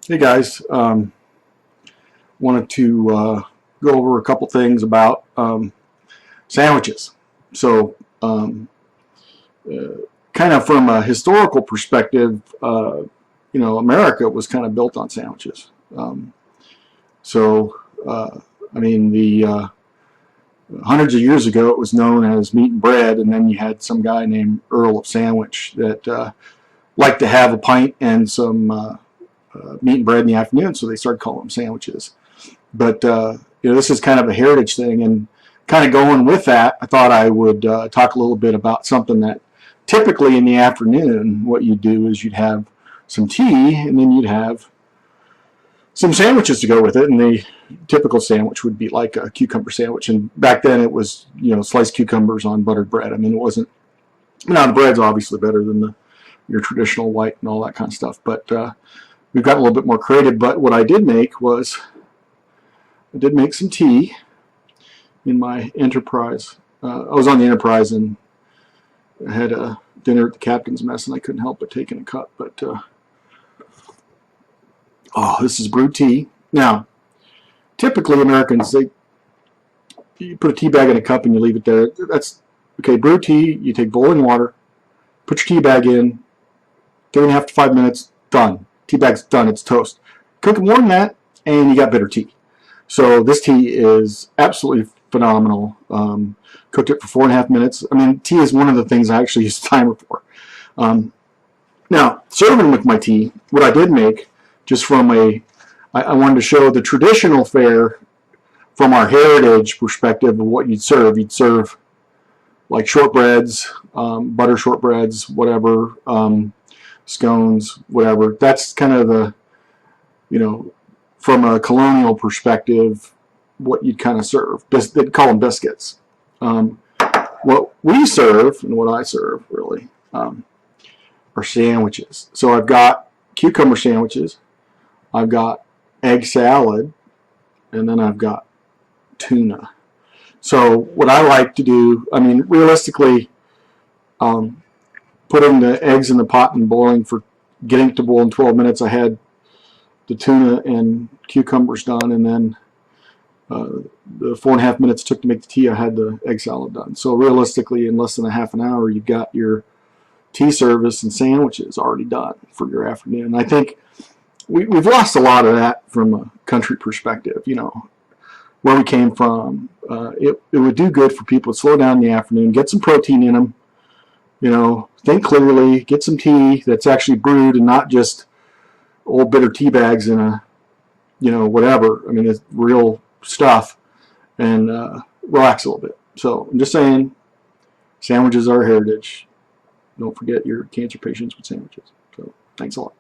Hey guys, wanted to go over a couple things about sandwiches. So, kind of from a historical perspective, America was kind of built on sandwiches. I mean, the hundreds of years ago, it was known as meat and bread, and then you had some guy named Earl of Sandwich that liked to have a pint and some meat and bread in the afternoon, so they started calling them sandwiches. But this is kind of a heritage thing, and kind of going with that, I thought I would talk a little bit about something that typically in the afternoon, what you'd do is you'd have some tea, and then you'd have some sandwiches to go with it. And the typical sandwich would be like a cucumber sandwich, and back then it was sliced cucumbers on buttered bread. I mean, it wasn't. Now the bread's obviously better than your traditional white and all that kind of stuff, but we've gotten a little bit more creative. But what I did make was I did make some tea in my Enterprise. I was on the Enterprise and I had a dinner at the captain's mess, and I couldn't help but taking a cup. But this is brewed tea. Now, typically Americans, you put a tea bag in a cup and you leave it there. That's okay. Brewed tea, you take boiling water, put your tea bag in, 3.5 to 5 minutes, done. Tea bag's done, it's toast. Cook it more than that, and you got bitter tea. So this tea is absolutely phenomenal. Cooked it for 4.5 minutes. I mean, tea is one of the things I actually use a timer for. Now, serving with my tea, what I did make, just from I wanted to show the traditional fare from our heritage perspective of what you'd serve. You'd serve like shortbreads, butter shortbreads, whatever, scones, whatever. That's kind of the, from a colonial perspective, what you'd kind of serve. They'd call them biscuits. What we serve, and what I serve really, are sandwiches. So I've got cucumber sandwiches, I've got egg salad, and then I've got tuna. So what I like to do, I mean, realistically, putting the eggs in the pot and boiling getting it to boil in 12 minutes, I had the tuna and cucumbers done, and then the 4.5 minutes it took to make the tea, I had the egg salad done. So realistically, in less than a half an hour, you've got your tea service and sandwiches already done for your afternoon. I think we've lost a lot of that from a country perspective, where we came from. It would do good for people to slow down in the afternoon, get some protein in them, think clearly, get some tea that's actually brewed and not just old bitter tea bags in a, whatever. I mean, it's real stuff, and relax a little bit. So I'm just saying, sandwiches are heritage. Don't forget your cancer patients with sandwiches. So thanks a lot.